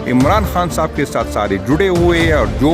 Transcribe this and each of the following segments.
इमरान खान साहब के साथ सारे जुड़े हुए हैं और जो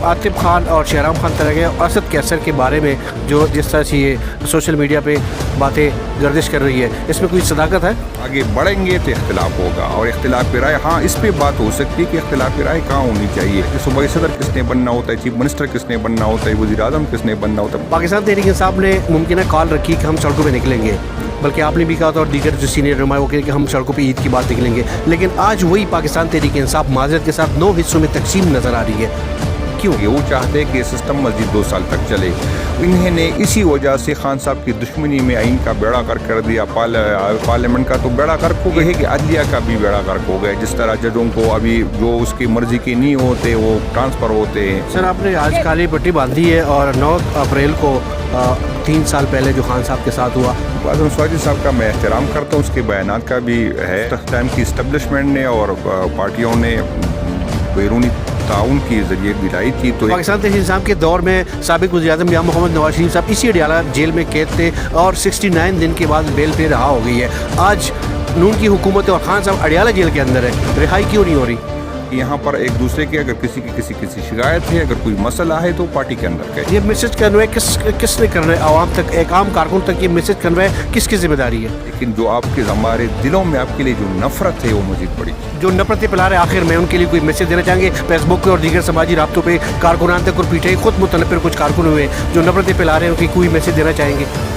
आतिफ खान और शहराम खान तरह के असद कैसर के बारे में जो जिस तरह से ये सोशल मीडिया पे बातें गर्दिश कर रही है, इसमें कोई सदाकत है? आगे बढ़ेंगे तो इख्तिलाफ होगा और इख्तिलाफ राय, हाँ इस पे बात हो सकती है कि इख्तिलाफ राय कहाँ होनी चाहिए कि सूबाई सदर किसने बनना होता है, चीफ मिनिस्टर किसने बनना होता है, वज़ीर आज़म किसने बनना होता है। पाकिस्तान तहरीक इंसाफ ने मुमकिन कॉल रखी कि हम सड़कों पर निकलेंगे, बल्कि आपने भी कहा था और दीगर जो सीनियर नुमाइंदे वो कहे कि हम सड़कों पर ईद की बात निकलेंगे, लेकिन आज वही पाकिस्तान तहरीक इंसाफ माज़रत के साथ 9 हिस्सों में तकसीम नज़र आ रही है। क्यों? वो चाहते हैं कि सिस्टम मज़ीद 2 साल तक चले। इन्होंने इसी वजह से खान साहब की दुश्मनी में आइन का बेड़ा गर्क कर दिया, पार्लियामेंट का तो बेड़ा गर्क हो गया है कि अदलिया का भी बेड़ा गर्क हो गया। जिस तरह जजों को अभी जो उसकी मर्ज़ी के नहीं होते वो ट्रांसफ़र होते हैं। सर आपने आज काली पट्टी बांधी है और 9 अप्रैल को 3 साल पहले जो खान साहब के साथ हुआ, आज़म स्वाति साहब का मैं एहतराम करता हूँ, उसके बयानात का भी है। टाइम की इस्टबलिशमेंट ने और पार्टियों ने बैरूनी ताउन के जरिए दिलाई थी। तो पाकिस्तान तहरीक इंसाफ के दौर में साबिक वज़ीर-ए-आज़म मियां मोहम्मद नवाज शरीफ साहब इसी अडियाला जेल में कैद थे और 69 दिन के बाद बेल पे रहा हो गई है। आज नून की हुकूमत और खान साहब अडियाला जेल के अंदर है, रिहाई क्यों नहीं हो रही? यहाँ पर एक दूसरे के अगर किसी की शिकायत है, अगर कोई मसला है तो पार्टी के अंदर का ये मैसेज कन्वे किसने करना है आवाम तक, एक आम कारकुन तक ये मैसेज कन्वे किसकी जिम्मेदारी है? लेकिन जो आपके हमारे दिलों में आपके लिए जो नफरत है वो मजीद बड़ी, जो नफरतें फैला रहे आखिर में उनके लिए कोई मैसेज देना चाहेंगे? फेसबुक पे और दीगर समाजी राब्तों पे कारकुनान तक और पीटे खुद मुतनफ़िर कुछ कारकुन हुए जो नफरतें फैला रहे हैं, उनकी कोई मैसेज देना चाहेंगे?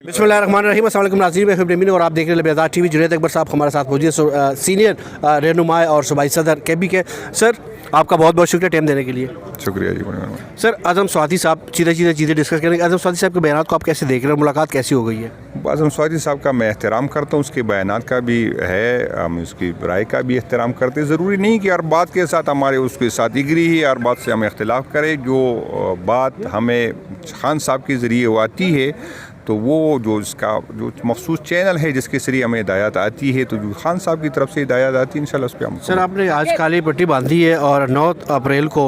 बिस्मिल्लाहिर्रहमानिर्रहीम, अस्सलाम वालेकुम नाज़रीन, मैं फ़िब्रमीन और आप देख रहे हैं बेदार टीवी। जुनैद अकबर साहब हमारे साथ मौजूद है, सीनियर रहनुमा और सूबाई सदर केबी के। सर आपका बहुत बहुत शुक्रिया टाइम देने के लिए। शुक्रिया जी। सर आज़म स्वाति साहब सीधे चीज़ें डिस्कस करेंगे। आज़म स्वाति साहब के बयान को आप कैसे देख रहे हैं, मुलाकात कैसी हो गई है? आज़म स्वाति साहब का मैं एहतराम करता हूँ, उसके बयानात का भी है, हम उसकी राय का भी एहतराम करते हैं। ज़रूरी नहीं कि हर बात के साथ हमारे उसके साथ एग्री ही, हर बात से हम इख्तिलाफ़ करें। जो बात हमें खान साहब के ज़रिए वो आती है तो वो जो इसका जो मखसूस चैनल है जिसके ज़रिए हमें हिदायत आती है, तो जो खान साहब की तरफ से हिदायत आती है इंशाल्लाह उस पर हम। सर आपने आज काली पट्टी बांधी है और 9 अप्रैल को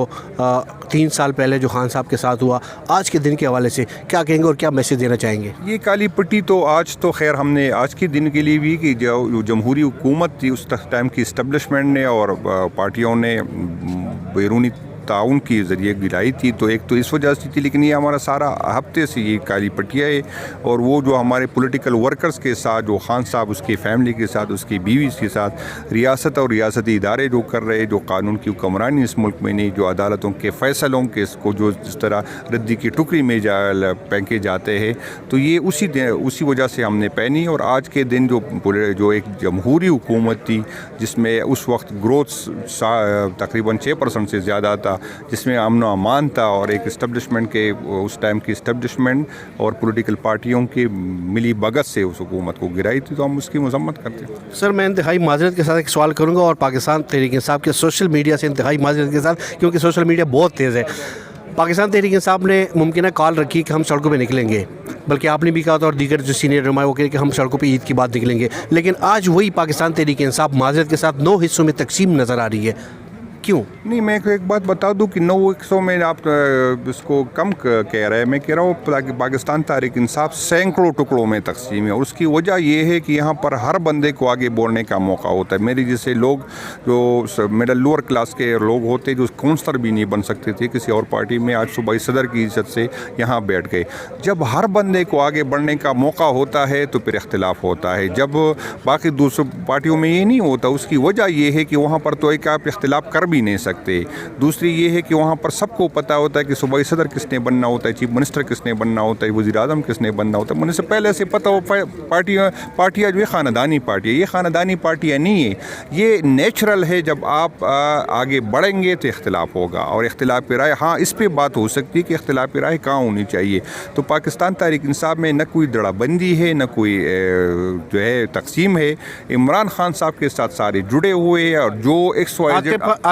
3 साल पहले जो खान साहब के साथ हुआ, आज के दिन के हवाले से क्या कहेंगे और क्या मैसेज देना चाहेंगे? ये काली पट्टी तो आज तो खैर हमने आज के दिन के लिए भी कि जो जमहूरी हुकूमत थी उस टाइम की इस्टबलिशमेंट ने और पार्टियों ने बैरूनी ताउन के ज़रिए दिलाई थी, तो एक तो इस वजह से थी। लेकिन ये हमारा सारा हफ्ते से ये काली पट्टियाँ है और वो जो हमारे पॉलिटिकल वर्कर्स के साथ जो खान साहब उसकी फ़ैमिली के साथ उसकी बीवी के साथ रियासत और रियासती इदारे जो कर रहे, जो कानून की हुक्मरानी इस मुल्क में नहीं, जो अदालतों के फ़ैसलों के इसको जो जिस तरह रद्दी की टुकड़ी में फेंके जाते हैं, तो ये उसी वजह से हमने पहनी। और आज के दिन जो एक जमहूरी हुकूमत थी जिसमें उस वक्त ग्रोथ तकरीबन 6% से ज़्यादा था, जिसमें अमन व अमान था और एक इस्टबलिशमेंट के उस टाइम की इस्टबलिशमेंट और पॉलिटिकल पार्टियों की मिली भगत से उस हुकूमत को गिराई थी, तो हम उसकी मजम्मत करते हैं। सर मैं इंतहाई माजरत के साथ एक सवाल करूंगा और पाकिस्तान तहरीक इंसाफ के सोशल मीडिया से इंतहाई माजरत के साथ, क्योंकि सोशल मीडिया बहुत तेज़ है। पाकिस्तान तहरीक इंसाफ ने मुमकिन कॉल रखी कि हम सड़कों पे निकलेंगे, बल्कि आपने भी कहा था और दीगर जो सीनियर नुमाइंदे वो कहे कि हम सड़कों पे ईद की बात निकलेंगे, लेकिन आज वही पाकिस्तान तहरीक इंसाफ माजरत के साथ 9 हिस्सों में तकसीम नज़र आ रही है। क्यों? नहीं, मैं एक बात बता दूं कि 9 हिस्सों में आप इसको कम कह रहे हैं। मैं कह रहा हूँ पाकिस्तान तहरीक इंसाफ सैकड़ों टुकड़ों में तकसीम है और उसकी वजह ये है कि यहाँ पर हर बंदे को आगे बढ़ने का मौका होता है। मेरे जैसे लोग जो मिडल लोअर क्लास के लोग होते जो काउंसलर भी नहीं बन सकते थे किसी और पार्टी में, आज सूबाई सदर की इज्जत से यहाँ बैठ गए। जब हर बंदे को आगे बढ़ने का मौका होता है तो फिर इख्तिलाफ होता है, जब बाकी दूसरी पार्टियों में ये नहीं होता। उसकी वजह ये है कि वहाँ पर तो एक आप इख्तिलाफ कर भी नहीं सकते। दूसरी ये है कि वहाँ पर सबको पता होता है कि सूबाई सदर किसने बनना होता है, चीफ मिनिस्टर किसने बनना होता है, वज़ीर आज़म किसने बनना होता है। मुझे से पहले से पता हो। पार्टियाँ जो है ख़ानदानी पार्टी है, ये ख़ानदानी पार्टियाँ नहीं है, ये नेचुरल है। जब आप आगे बढ़ेंगे तो इख्तिलाफ होगा और इख्तिलाफ राय, हाँ इस पर बात हो सकती है कि इख्तिलाफ राय कहाँ होनी चाहिए। तो पाकिस्तान तहरीक इंसाफ में न कोई दड़ाबंदी है, न कोई जो है तकसीम है। इमरान खान साहब के साथ सारे जुड़े हुए हैं और जो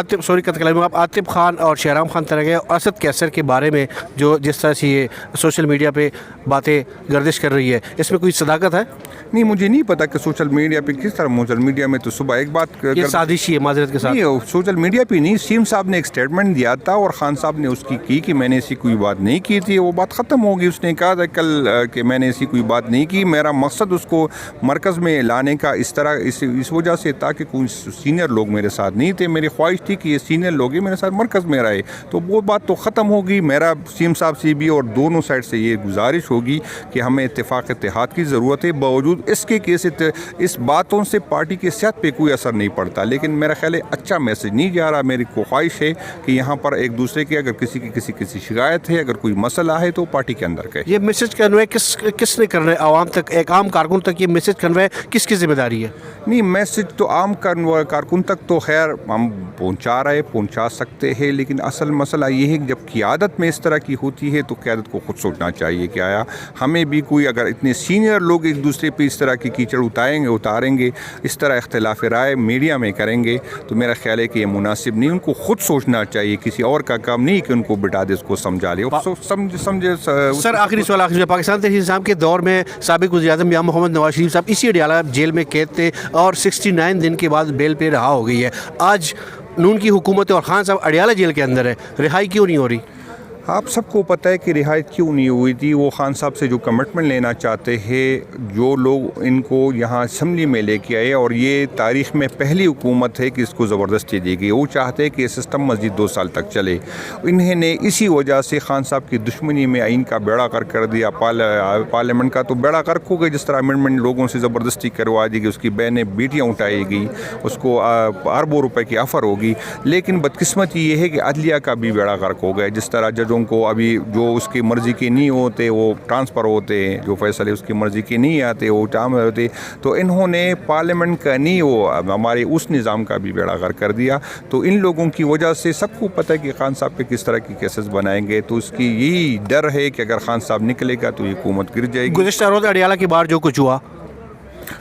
आतिफ खान और शहराम खान तरह के और असद कैसर के बारे में जो जिस तरह से ये सोशल मीडिया पे बातें गर्दिश कर रही है, इसमें कोई सदाकत है? नहीं, मुझे नहीं पता कि सोशल मीडिया पे किस तरह, सोशल मीडिया में तो सुबह एक बात ये साजिश ही है माजरत के साथ। नहीं, सोशल मीडिया पे नहीं, सीएम साहब ने एक स्टेटमेंट दिया था और खान साहब ने उसकी की कि मैंने ऐसी कोई बात नहीं की थी, वो बात ख़त्म होगी। उसने कहा था कल कि मैंने ऐसी कोई बात नहीं की, मेरा मकसद उसको मरकज़ में लाने का इस तरह इस वजह से था कि कोई सीनियर लोग मेरे साथ नहीं थे, मेरी ख्वाहिश थी कि ये सीनियर लोग ही मेरे साथ मरकज़ में रहे, तो वो बात तो ख़त्म होगी। मेरा सीएम साहब से भी और दोनों साइड से ये गुजारिश होगी कि हमें इत्तेफाक इत्तेहाद की ज़रूरत है। बावजूद इसके केस इस बातों से पार्टी की सेहत पे कोई असर नहीं पड़ता, लेकिन मेरा ख्याल है अच्छा मैसेज नहीं जा रहा। मेरी ख्वाहिश है कि यहाँ पर एक दूसरे की अगर किसी शिकायत है, अगर कोई मसला है तो पार्टी के अंदर कहे। ये मैसेज कन्वे किसने करना है आवाम तक, एक आम कारकुन तक ये मैसेज कन्वे किसकी जिम्मेदारी है? नहीं, मैसेज तो आम कारकुन तक तो खैर हम पहुँचा सकते हैं, लेकिन असल मसला ये है कि जब क़ियादत में इस तरह की होती है तो क़ियादत को खुद सोचना चाहिए कि आया हमें भी कोई, अगर इतने सीनियर लोग एक दूसरे पे इस तरह की कीचड़ उतारेंगे, इस तरह इख्तिलाफ राय मीडिया में करेंगे, तो मेरा ख्याल है कि ये मुनासिब नहीं। उनको खुद सोचना चाहिए, किसी और का काम नहीं कि उनको बिठा दे, उसको समझा ले। समझे सर, आखिरी सवाल, पाकिस्तान तहरीक इंसाफ के दौर में साबिक़ वज़ीर-ए-आज़म मियां मोहम्मद नवाज शरीफ साहब इसी अडियाला जेल में कैद थे और 69 दिन के बाद बेल पे रहा हो गई है। आज नून की हुकूमत और खान साहब अडियाला जेल के अंदर है, रिहाई क्यों नहीं हो रही? आप सबको पता है कि रिहाई क्यों नहीं हुई थी। वो खान साहब से जो कमिटमेंट लेना चाहते हैं, जो लोग इनको यहाँ असम्बली में लेके आए, और ये तारीख़ में पहली हुकूमत है कि इसको ज़बरदस्ती दी गई। वो चाहते हैं कि ये सिस्टम मज़ीद 2 साल तक चले। इन्होंने इसी वजह से खान साहब की दुश्मनी में आइन का बेड़ा कर दिया, पार्लियामेंट का तो बेड़ा गर्क हो गया। जिस तरह अमेंडमेंट लोगों से ज़बरदस्ती करवा दी गई, उसकी बहनें बेटियाँ उठाएगी, उसको अरबों रुपए की ऑफ़र होगी। लेकिन बदकिस्मती ये है कि अदलिया का भी बेड़ा गर्क हो गया। जिस तरह जजों को अभी जो उसकी मर्ज़ी के नहीं होते वो ट्रांसफ़र होते हैं, जो फैसले उसकी मर्ज़ी के नहीं आते वो टाम होते, तो इन्होंने पार्लियामेंट का नहीं, वो हमारे उस निज़ाम का भी बेड़ा गर्क कर दिया। तो इन लोगों की वजह से सबको पता है कि खान साहब पे किस तरह के केसेस बनाएंगे, तो उसकी यही डर है कि अगर खान साहब निकलेगा तो ये हुकूमत गिर जाएगी। गुज़िश्ता रोज़ अडियाला के बाहर जो कुछ हुआ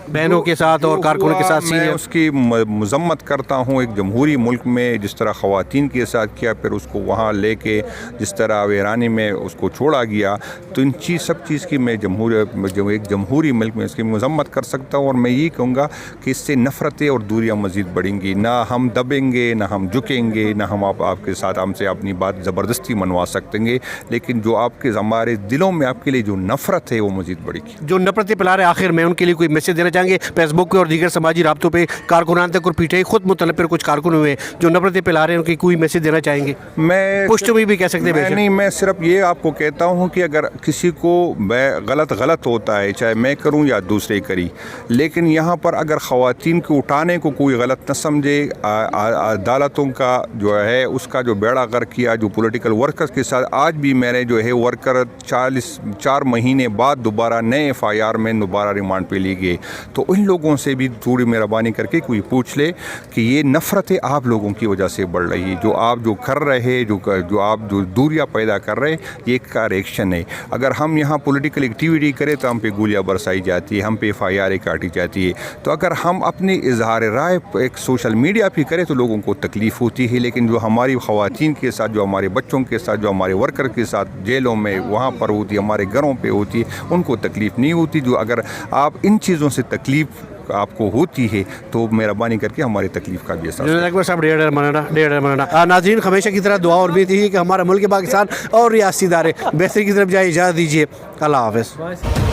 बहनों के साथ और कारकुनों के साथ, मैं उसकी मजम्मत करता हूँ। एक जमहूरी मुल्क में जिस तरह ख़वातीन के साथ किया, फिर उसको वहाँ लेके जिस तरह वीरानी में उसको छोड़ा गया, तो इन सब चीज़ की मैं एक जमहूरी मुल्क में इसकी मजम्मत कर सकता हूँ। और मैं ये कहूँगा कि इससे नफ़रतें और दूरियाँ मज़ीद बढ़ेंगी। ना हम दबेंगे, ना हम झुकेंगे, ना हम आपके साथ हमसे अपनी बात ज़बरदस्ती मनवा सकेंगे, लेकिन जो हमारे दिलों में आपके लिए जो नफ़रत है वो मज़ीद बढ़ेगी। जो नफ़रतें फैला रहे, आखिर में उनके लिए कोई मैसेज देना चाहेंगे? फेसबुक पे और दीगर समाजी राब्तों पे कारकुनान तक और पीटे खुद मुतलब पर कुछ कारकुन हुए जो नफरतें फैला रहे हैं, उनकी कोई मैसेज देना चाहेंगे? मैं पुष्ट भी कह सकते हैं। नहीं, मैं सिर्फ ये आपको कहता हूँ कि अगर किसी को गलत होता है, चाहे मैं करूँ या दूसरे करी, लेकिन यहाँ पर अगर ख़वातीन को उठाने को कोई गलत न समझे, अदालतों का जो है उसका जो बेड़ा गर्क किया, जो पॉलिटिकल वर्कर्स के साथ आज भी मेरे जो है वर्कर 4 महीने बाद दोबारा नए FIR में दोबारा रिमांड पे लिए गए, तो इन लोगों से भी थोड़ी मेहरबानी करके कोई पूछ ले कि ये नफ़रतें आप लोगों की वजह से बढ़ रही है, जो कर रहे, जो दूरियां पैदा कर रहे, ये एक रिएक्शन है। अगर हम यहाँ पॉलिटिकल एक्टिविटी करें तो हम पे गोलियां बरसाई जाती है, हम पे FIR काटी जाती है। तो अगर हम अपने इजहार राय एक सोशल मीडिया पे करें तो लोगों को तकलीफ़ होती है, लेकिन जो हमारी ख़वातीन के साथ, जो हमारे बच्चों के साथ, जो हमारे वर्कर के साथ जेलों में वहाँ पर होती है, हमारे घरों पर होती है, उनको तकलीफ़ नहीं होती। जो अगर आप इन चीज़ों से तकलीफ़ आपको होती है तो मेहरबानी करके हमारी तकलीफ़ का भी एहसास। नाज़रीन, हमेशा की तरह दुआ और उम्मीद है कि हमारा मुल्क पाकिस्तान और रियासती इदारे बेहतरी की तरफ जाए। इजाज़त दीजिए, अल्लाह हाफ़िज़।